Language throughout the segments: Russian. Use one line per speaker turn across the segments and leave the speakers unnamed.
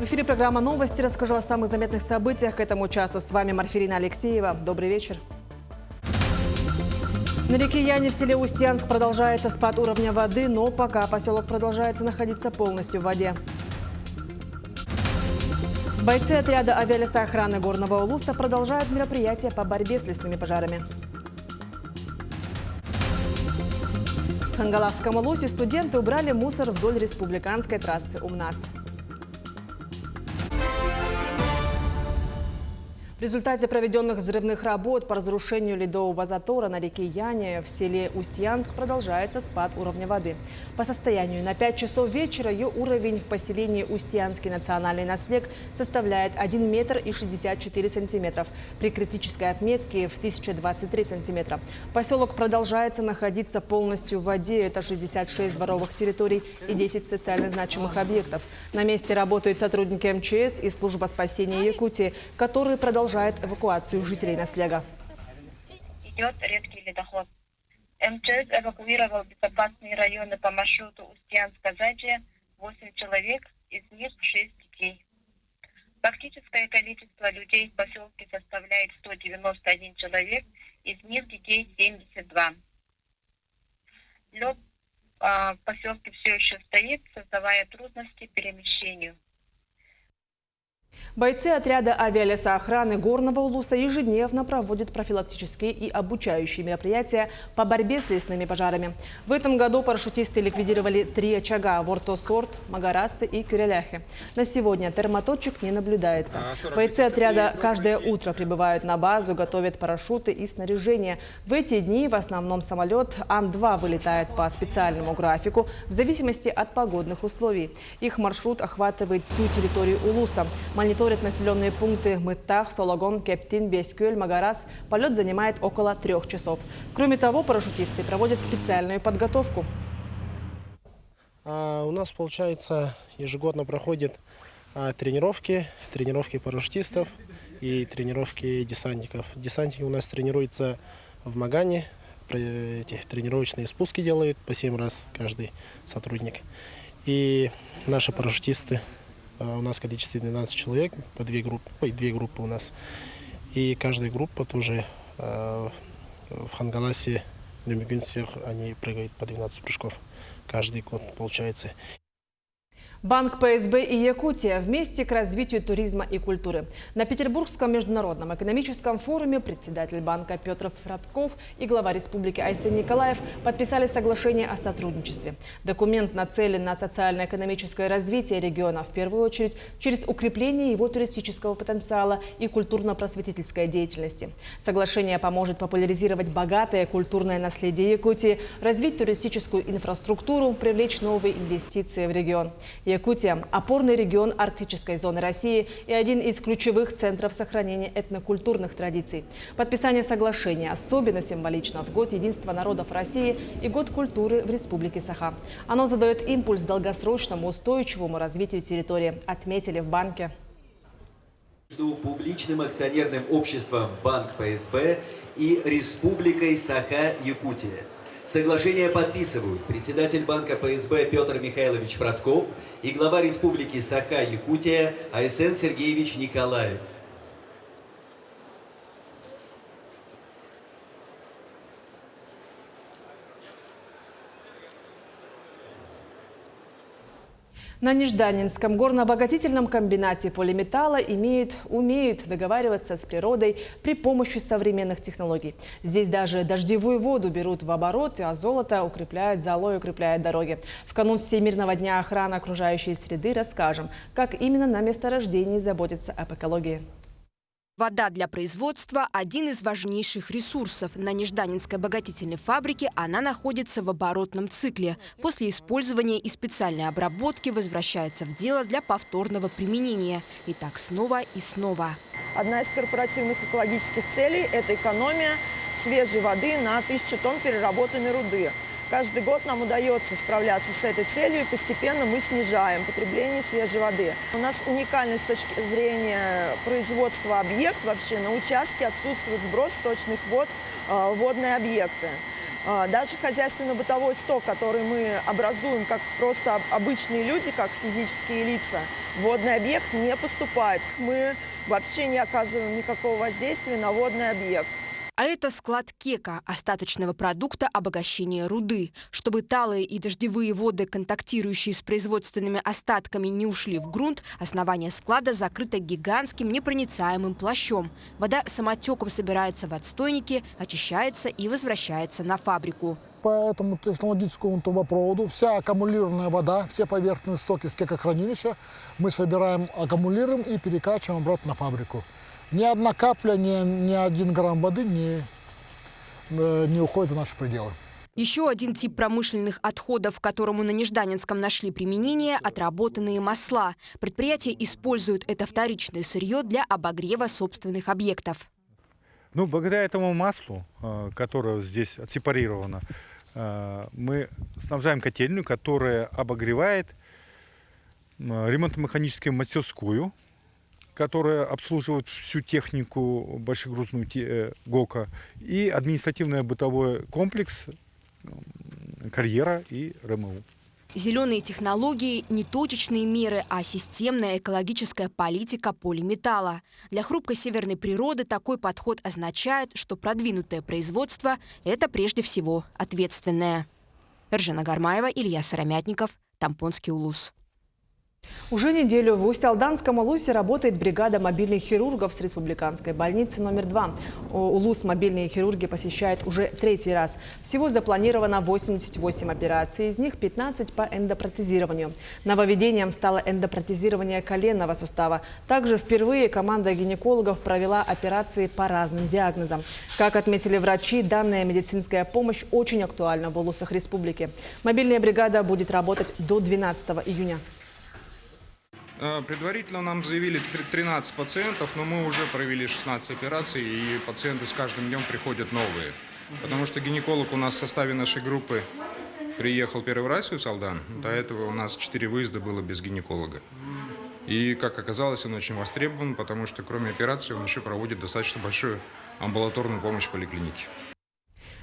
В эфире программа «Новости». Расскажу о самых заметных событиях к этому часу. С вами Марфирина Алексеева. Добрый вечер. На реке Яне в селе Устьянск продолжается спад уровня воды, но пока поселок продолжается находиться полностью в воде. Бойцы отряда авиалесоохраны Горного Улуса продолжают мероприятия по борьбе с лесными пожарами. В Хангаласском Улусе студенты убрали мусор вдоль республиканской трассы УМНАС. В результате проведенных взрывных работ по разрушению ледового затора на реке Яне в селе Устьянск продолжается спад уровня воды. По состоянию на 5 часов вечера ее уровень в поселении Устьянский национальный наслег составляет 1 метр и 64 сантиметров, при критической отметке в 1023 сантиметра. Поселок продолжается находиться полностью в воде. Это 66 дворовых территорий и 10 социально значимых объектов. На месте работают сотрудники МЧС и служба спасения Якутии, которые продолжают эвакуацию жителей наслега.
Идет редкий ледоход. МЧС эвакуировал безопасные районы по маршруту Устьянск-Казачье 8 человек, из них 6 детей. Фактическое количество людей в поселке составляет 191 человек, из них детей 72. Лед в поселке все еще стоит, создавая трудности перемещению.
Бойцы отряда авиалесоохраны Горного Улуса ежедневно проводят профилактические и обучающие мероприятия по борьбе с лесными пожарами. В этом году парашютисты ликвидировали 3 очага в Ортосорт, Магарасе и Кюреляхе. На сегодня термоточек не наблюдается. Бойцы отряда каждое утро прибывают на базу, готовят парашюты и снаряжение. В эти дни в основном самолет Ан-2 вылетает по специальному графику в зависимости от погодных условий. Их маршрут охватывает всю территорию Улуса. Мониторят населенные пункты Мыттах, Сологон, Кептин, Бескюль, Магарас. Полет занимает около 3 часов. Кроме того, парашютисты проводят специальную подготовку.
У нас, получается, ежегодно проходят тренировки парашютистов и тренировки десантников. Десантники у нас тренируются в Магане, эти тренировочные спуски делают по 7 раз каждый сотрудник. И наши парашютисты, у нас количество 12 человек, по 2 группы у нас. И каждая группа тоже в Хангаласе, в Лемигюнсах, они прыгают по 12 прыжков. Каждый год получается.
Банк ПСБ и Якутия вместе к развитию туризма и культуры. На Петербургском международном экономическом форуме председатель банка Петр Фродков и глава республики Айсен Николаев подписали соглашение о сотрудничестве. Документ нацелен на социально-экономическое развитие региона, в первую очередь через укрепление его туристического потенциала и культурно-просветительской деятельности. Соглашение поможет популяризировать богатое культурное наследие Якутии, развить туристическую инфраструктуру, привлечь новые инвестиции в регион. Якутия – опорный регион арктической зоны России и один из ключевых центров сохранения этнокультурных традиций. Подписание соглашения особенно символично в год единства народов России и год культуры в Республике Саха. Оно задает импульс долгосрочному устойчивому развитию территории, отметили в банке.
Между публичным акционерным обществом Банк ПСБ и Республикой Саха-Якутия. Соглашение подписывают председатель банка ПСБ Петр Михайлович Фродков и глава Республики Саха-Якутия Айсен Сергеевич Николаев.
На Нежданинском горно-обогатительном комбинате полиметалла умеют договариваться с природой при помощи современных технологий. Здесь даже дождевую воду берут в оборот, а золото укрепляют золой, укрепляют дороги. В канун Всемирного дня охраны окружающей среды расскажем, как именно на месторождении заботятся об экологии.
Вода для производства – один из важнейших ресурсов. На Нежданинской обогатительной фабрике она находится в оборотном цикле. После использования и специальной обработки возвращается в дело для повторного применения. И так снова и снова.
Одна из корпоративных экологических целей – это экономия свежей воды на 1000 тонн переработанной руды. Каждый год нам удается справляться с этой целью, и постепенно мы снижаем потребление свежей воды. У нас уникальный с точки зрения производства объект. Вообще на участке отсутствует сброс сточных вод, водные объекты. Даже хозяйственно-бытовой сток, который мы образуем как просто обычные люди, как физические лица, в водный объект не поступает. Мы вообще не оказываем никакого воздействия на водный объект.
А это склад кека, остаточного продукта обогащения руды. Чтобы талые и дождевые воды, контактирующие с производственными остатками, не ушли в грунт, основание склада закрыто гигантским непроницаемым плащом. Вода самотеком собирается в отстойнике, очищается и возвращается на фабрику.
По этому технологическому трубопроводу вся аккумулированная вода, все поверхностные стоки с кекохранилища мы собираем, аккумулируем и перекачиваем обратно на фабрику. Ни одна капля, ни 1 грамм воды не уходит в наши пределы.
Еще один тип промышленных отходов, которому на Нежданинском нашли применение – отработанные масла. Предприятие использует это вторичное сырье для обогрева собственных объектов.
Ну, благодаря этому маслу, которое здесь отсепарировано, мы снабжаем котельную, которая обогревает ремонтно-механическую мастерскую, которая обслуживает всю технику большегрузную ГОКа, и административно-бытовой комплекс, карьера и РМУ.
Зеленые технологии – не точечные меры, а системная экологическая политика полиметалла. Для хрупкой северной природы такой подход означает, что продвинутое производство – это прежде всего ответственное. Эржена Гармаева, Илья Сыромятников, Тампонский улус.
Уже неделю в Усть-Алданском улусе работает бригада мобильных хирургов с республиканской больницы номер 2. Улус мобильные хирурги посещают уже 3-й раз. Всего запланировано 88 операций, из них 15 по эндопротезированию. Нововведением стало эндопротезирование коленного сустава. Также впервые команда гинекологов провела операции по разным диагнозам. Как отметили врачи, данная медицинская помощь очень актуальна в улусах республики. Мобильная бригада будет работать до 12 июня.
Предварительно нам заявили 13 пациентов, но мы уже провели 16 операций, и пациенты с каждым днем приходят новые. Потому что гинеколог у нас в составе нашей группы приехал первый раз в Усть-Алдан. До этого у нас 4 выезда было без гинеколога. И, как оказалось, он очень востребован, потому что кроме операций он еще проводит достаточно большую амбулаторную помощь в поликлинике.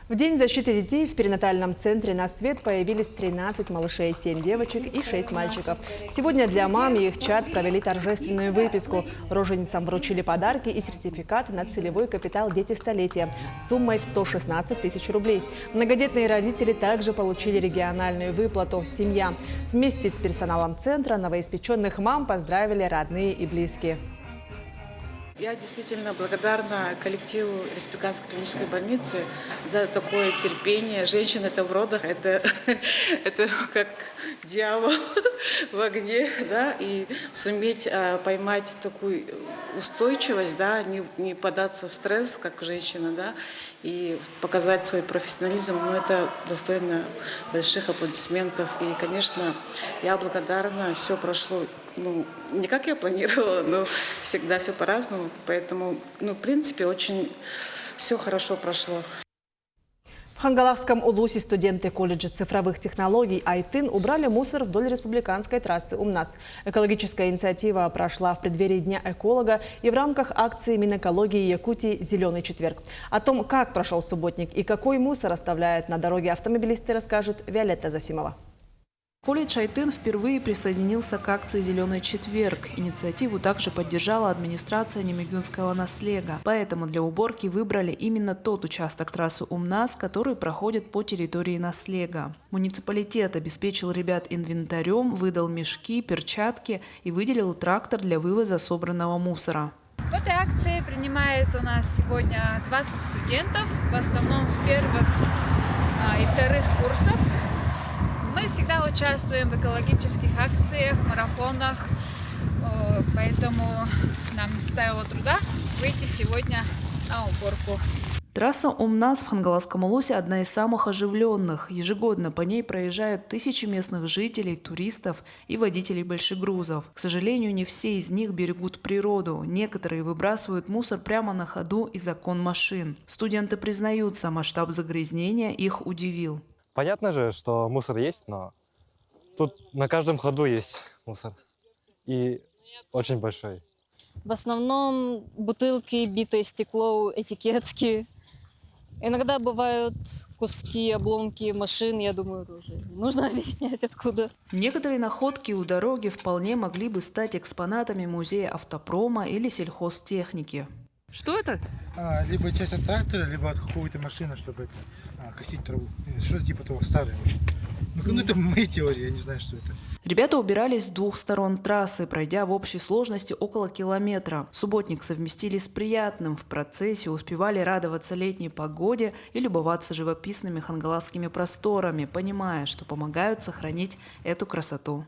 В День защиты детей в перинатальном центре на свет появились 13 малышей, 7 девочек и 6 мальчиков. Сегодня для мам и их чад провели торжественную выписку. Роженицам вручили подарки и сертификаты на целевой капитал «Дети столетия» суммой в 116 тысяч рублей. Многодетные родители также получили региональную выплату «Семья». Вместе с персоналом центра новоиспеченных мам поздравили родные и близкие.
Я действительно благодарна коллективу Республиканской клинической больницы за такое терпение. Женщина это в родах, это как дьявол в огне, да, и суметь поймать такую устойчивость, да, не поддаться в стресс, как женщина, да, и показать свой профессионализм, ну, это достойно больших аплодисментов. И, конечно, я благодарна, все прошло, ну, не как я планировала, но всегда все по-разному, поэтому, ну, в принципе, очень все хорошо прошло.
В Хангалахском улусе студенты колледжа цифровых технологий Айтын убрали мусор вдоль республиканской трассы УМНАС. Экологическая инициатива прошла в преддверии Дня эколога и в рамках акции Минэкологии Якутии «Зеленый четверг». О том, как прошел субботник и какой мусор оставляют на дороге автомобилисты, расскажет Виолетта Засимова.
Колледж Айтын впервые присоединился к акции «Зеленый четверг». Инициативу также поддержала администрация Немигюнского наслега. Поэтому для уборки выбрали именно тот участок трассы УМНАС, который проходит по территории наслега. Муниципалитет обеспечил ребят инвентарем, выдал мешки, перчатки и выделил трактор для вывоза собранного мусора.
В этой акции принимает у нас сегодня 20 студентов, в основном с первых и вторых курсов. Мы всегда участвуем в экологических акциях, марафонах, поэтому нам не составило труда выйти сегодня на уборку.
Трасса УМНАС в Хангалахском улусе одна из самых оживленных. Ежегодно по ней проезжают тысячи местных жителей, туристов и водителей большегрузов. К сожалению, не все из них берегут природу. Некоторые выбрасывают мусор прямо на ходу из окон машин. Студенты признаются, масштаб загрязнения их удивил.
Понятно же, что мусор есть, но тут на каждом ходу есть мусор. И очень большой.
В основном бутылки, битое стекло, этикетки. Иногда бывают куски, обломки машин, я думаю, тоже не нужно объяснять откуда.
Некоторые находки у дороги вполне могли бы стать экспонатами музея автопрома или сельхозтехники.
Что это?
Либо часть от трактора, либо от какой-то машины, чтобы косить траву. Что-то типа того, старое очень. Ну, это мои теории, я не знаю, что это.
Ребята убирались с двух сторон трассы, пройдя в общей сложности около километра. Субботник совместили с приятным. В процессе успевали радоваться летней погоде и любоваться живописными хангаласскими просторами, понимая, что помогают сохранить эту красоту.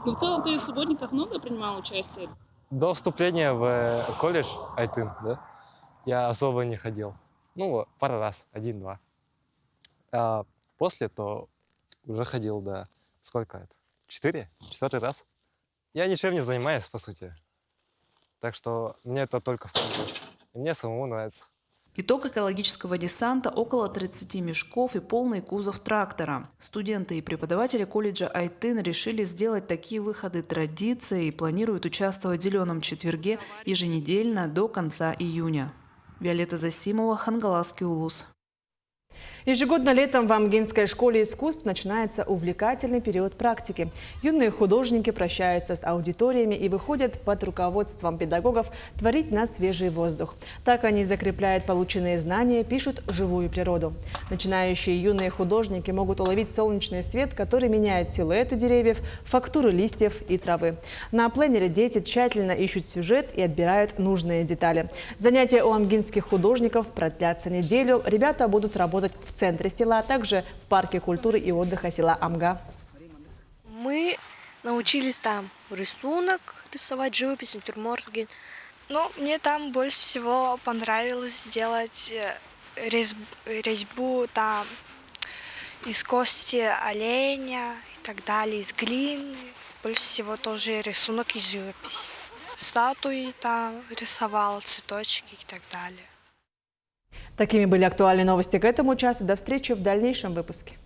Ну, в целом, ты в субботниках много принимал участие?
До вступления в колледж Айтын, да, я особо не ходил. Ну, пару раз, 1-2. А после то уже ходил, да. Сколько это? 4-4 раз. Я ничем не занимаюсь, по сути. Так что мне это только в пользу. И мне самому нравится.
Итог экологического десанта – около 30 мешков и полный кузов трактора. Студенты и преподаватели колледжа Айтын решили сделать такие выходы традицией и планируют участвовать в «Зеленом четверге» еженедельно до конца июня. Виолетта Засимова, Хангаласский улус.
Ежегодно летом в Амгинской школе искусств начинается увлекательный период практики. Юные художники прощаются с аудиториями и выходят под руководством педагогов творить на свежий воздух. Так они закрепляют полученные знания, пишут живую природу. Начинающие юные художники могут уловить солнечный свет, который меняет силуэты деревьев, фактуры листьев и травы. На пленере дети тщательно ищут сюжет и отбирают нужные детали. Занятия у амгинских художников продлятся неделю. Ребята будут работать в центре села, а также в парке культуры и отдыха села Амга.
Мы научились там рисунок рисовать, живопись, натюрморт. Но мне там больше всего понравилось сделать резьбу там из кости оленя и так далее, из глины. Больше всего тоже рисунок и живопись. Статуи там рисовала, цветочки и так далее.
Такими были актуальные новости к этому часу. До встречи в дальнейшем выпуске.